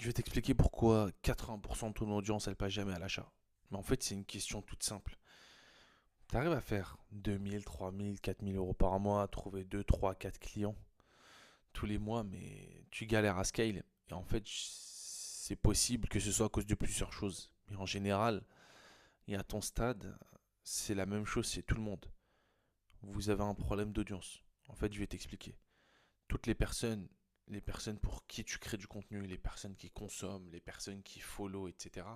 Je vais t'expliquer pourquoi 80% de ton audience, elle passe jamais à l'achat. Mais en fait, c'est une question toute simple. Tu arrives à faire 2000, 3000, 4000 euros par mois, à trouver 2, 3, 4 clients tous les mois, mais tu galères à scale. Et en fait, c'est possible que ce soit à cause de plusieurs choses. Mais en général, et à ton stade, c'est la même chose, c'est tout le monde. Vous avez un problème d'audience. En fait, je vais t'expliquer. Toutes les personnes pour qui tu crées du contenu, les personnes qui consomment, les personnes qui follow, etc.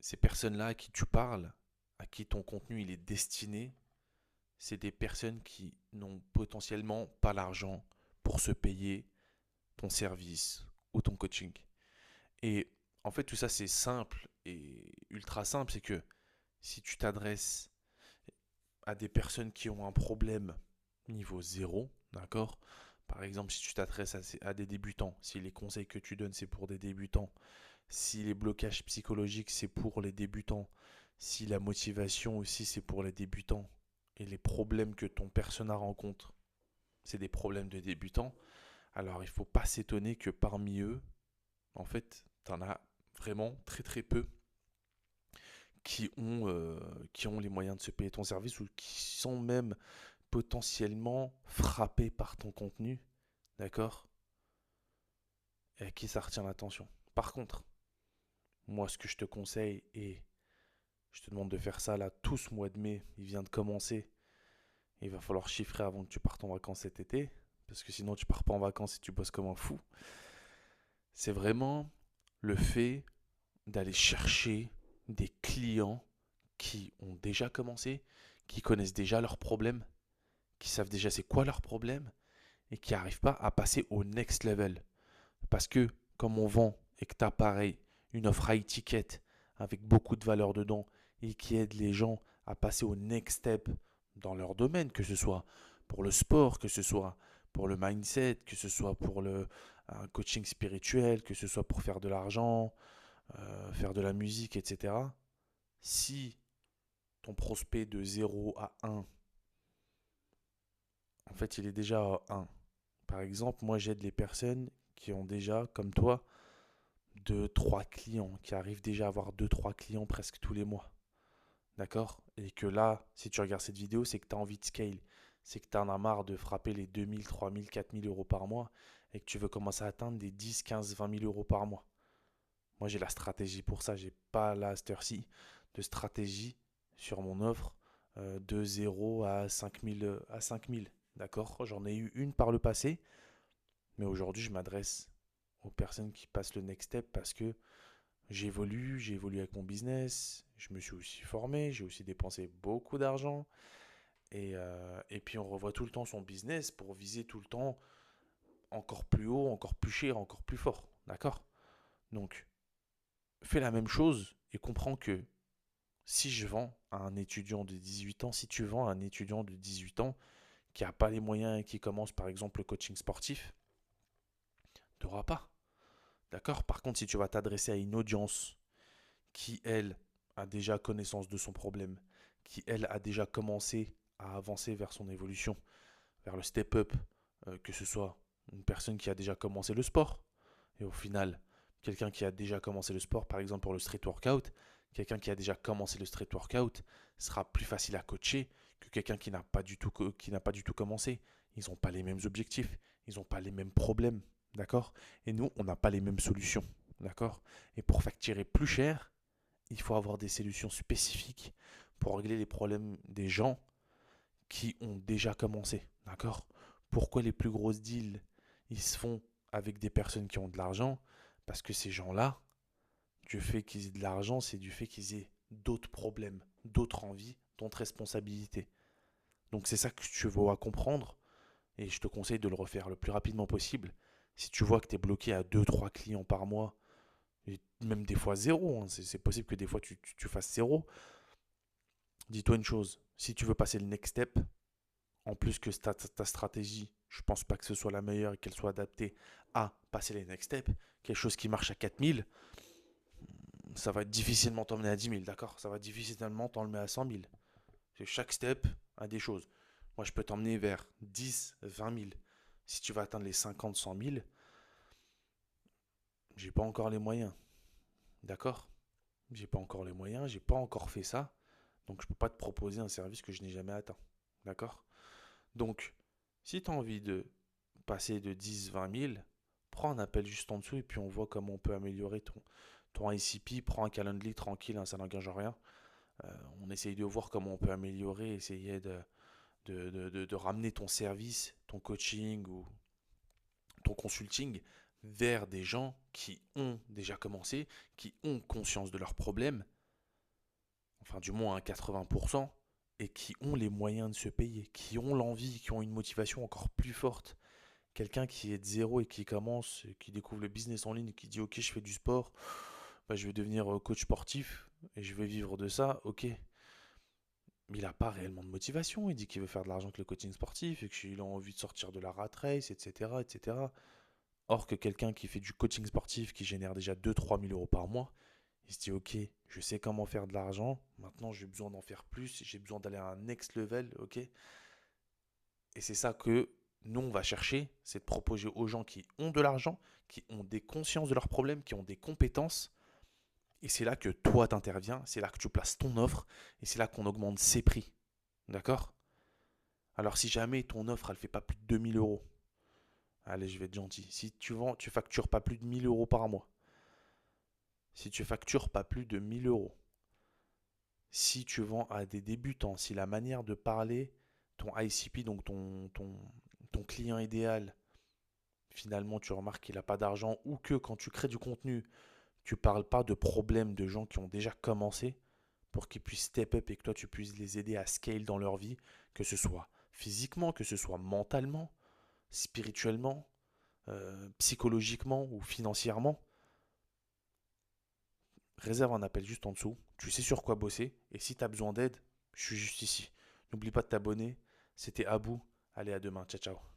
Ces personnes-là à qui tu parles, à qui ton contenu il est destiné, c'est des personnes qui n'ont potentiellement pas l'argent pour se payer ton service ou ton coaching. Et en fait, tout ça, c'est simple et ultra simple. C'est que si tu t'adresses à des personnes qui ont un problème niveau zéro, d'accord. Par exemple, si tu t'adresses à des débutants, si les conseils que tu donnes, c'est pour des débutants, si les blocages psychologiques, c'est pour les débutants, si la motivation aussi, c'est pour les débutants, et les problèmes que ton persona rencontre, c'est des problèmes de débutants, alors il ne faut pas s'étonner que parmi eux, en fait, tu en as vraiment très très peu qui ont les moyens de se payer ton service ou qui sont même potentiellement frappés par ton contenu, d'accord. Et à qui ça retient l'attention. Par contre, moi, ce que je te conseille, et je te demande de faire ça là, tout ce mois de mai, il vient de commencer. Il va falloir chiffrer avant que tu partes en vacances cet été, parce que sinon tu pars pas en vacances et tu bosses comme un fou. C'est vraiment le fait d'aller chercher des clients qui ont déjà commencé, qui connaissent déjà leurs problèmes, qui savent déjà c'est quoi leurs problèmes, et qui n'arrivent pas à passer au next level. Parce que, comme on vend et que tu as pareil une offre high ticket avec beaucoup de valeur dedans et qui aide les gens à passer au next step dans leur domaine, que ce soit pour le sport, que ce soit pour le mindset, que ce soit pour un coaching spirituel, que ce soit pour faire de l'argent, faire de la musique, etc. Si ton prospect de 0 à 1, en fait, il est déjà à 1. Par exemple, moi, j'aide les personnes qui ont déjà, comme toi, deux trois clients, qui arrivent déjà à avoir deux trois clients presque tous les mois. D'accord. Et que là, si tu regardes cette vidéo, c'est que tu as envie de scale. C'est que tu en as marre de frapper les 2000, 3000, 4000 euros par mois et que tu veux commencer à atteindre des 10, 15, 20 000 euros par mois. Moi, j'ai la stratégie pour ça. J'ai pas là, à cette heure-ci, de stratégie sur mon offre de 0 à 5000. À 5000. D'accord. J'en ai eu une par le passé, mais aujourd'hui, je m'adresse aux personnes qui passent le next step parce que j'ai évolué avec mon business, je me suis aussi formé, j'ai aussi dépensé beaucoup d'argent. Et puis on revoit tout le temps son business pour viser tout le temps encore plus haut, encore plus cher, encore plus fort. D'accord. Donc, fais la même chose et comprends que si je vends à un étudiant de 18 ans, si tu vends à un étudiant de 18 ans qui n'a pas les moyens et qui commence par exemple le coaching sportif, tu n'auras pas. D'accord. Par contre, si tu vas t'adresser à une audience qui, elle, a déjà connaissance de son problème, qui, elle, a déjà commencé à avancer vers son évolution, vers le step-up, que ce soit une personne qui a déjà commencé le sport, et au final, quelqu'un qui a déjà commencé le sport, par exemple pour le street workout, quelqu'un qui a déjà commencé le street workout sera plus facile à coacher que quelqu'un qui n'a pas du tout commencé. Ils n'ont pas les mêmes objectifs, ils n'ont pas les mêmes problèmes, d'accord. Et nous, on n'a pas les mêmes solutions, d'accord. Et pour facturer plus cher, il faut avoir des solutions spécifiques pour régler les problèmes des gens qui ont déjà commencé. D'accord. Pourquoi les plus grosses deals, ils se font avec des personnes qui ont de l'argent? Parce que ces gens-là, du fait qu'ils aient de l'argent, c'est du fait qu'ils aient d'autres problèmes, d'autres envies, d'autres responsabilités. Donc c'est ça que tu vas comprendre et je te conseille de le refaire le plus rapidement possible. Si tu vois que tu es bloqué à deux trois clients par mois, et même des fois zéro, hein, c'est possible que des fois tu fasses zéro. Dis-toi une chose, si tu veux passer le next step, en plus que ta stratégie, je pense pas que ce soit la meilleure et qu'elle soit adaptée à passer les next steps, quelque chose qui marche à 4000, ça va difficilement t'emmener à 10 000, d'accord. Ça va difficilement t'emmener à 100 000. Chaque step a des choses. Moi, je peux t'emmener vers 10, 20 000. Si tu vas atteindre les 50, 100 000, j'ai pas encore les moyens. D'accord? J'ai pas encore les moyens, j'ai pas encore fait ça. Donc je peux pas te proposer un service que je n'ai jamais atteint. D'accord? Donc, si tu as envie de passer de 10, 20 000, prends un appel juste en dessous et puis on voit comment on peut améliorer ton ICP. Prends un Calendly tranquille, hein, ça n'engage en rien. On essaye de voir comment on peut améliorer, essayer de ramener ton service, ton coaching ou ton consulting vers des gens qui ont déjà commencé, qui ont conscience de leurs problèmes, enfin du moins à 80%, et qui ont les moyens de se payer, qui ont l'envie, qui ont une motivation encore plus forte. Quelqu'un qui est de zéro et qui commence, qui découvre le business en ligne, qui dit ok je fais du sport, bah, je vais devenir coach sportif et je vais vivre de ça, ok. Mais il n'a pas réellement de motivation, il dit qu'il veut faire de l'argent avec le coaching sportif et qu'il a envie de sortir de la rat race, etc. etc. Or que quelqu'un qui fait du coaching sportif qui génère déjà 2 000 à 3 000 euros par mois, il se dit ok, je sais comment faire de l'argent, maintenant j'ai besoin d'en faire plus, j'ai besoin d'aller à un next level, ok. Et c'est ça que nous on va chercher, c'est de proposer aux gens qui ont de l'argent, qui ont des consciences de leurs problèmes, qui ont des compétences. Et c'est là que toi t'interviens, c'est là que tu places ton offre, et c'est là qu'on augmente ses prix. D'accord? Alors si jamais ton offre elle fait pas plus de 2 000 euros, allez je vais être gentil, si tu vends, tu factures pas plus de 1 000 euros par mois, si tu factures pas plus de 1 000 euros, si tu vends à des débutants, si la manière de parler, ton ICP, donc ton client idéal, finalement tu remarques qu'il n'a pas d'argent ou que quand tu crées du contenu, tu parles pas de problèmes de gens qui ont déjà commencé pour qu'ils puissent step up et que toi tu puisses les aider à scale dans leur vie, que ce soit physiquement, que ce soit mentalement, spirituellement, psychologiquement ou financièrement, réserve un appel juste en dessous. Tu sais sur quoi bosser. Et si tu as besoin d'aide, je suis juste ici. N'oublie pas de t'abonner. C'était Abou. Allez, à demain. Ciao, ciao.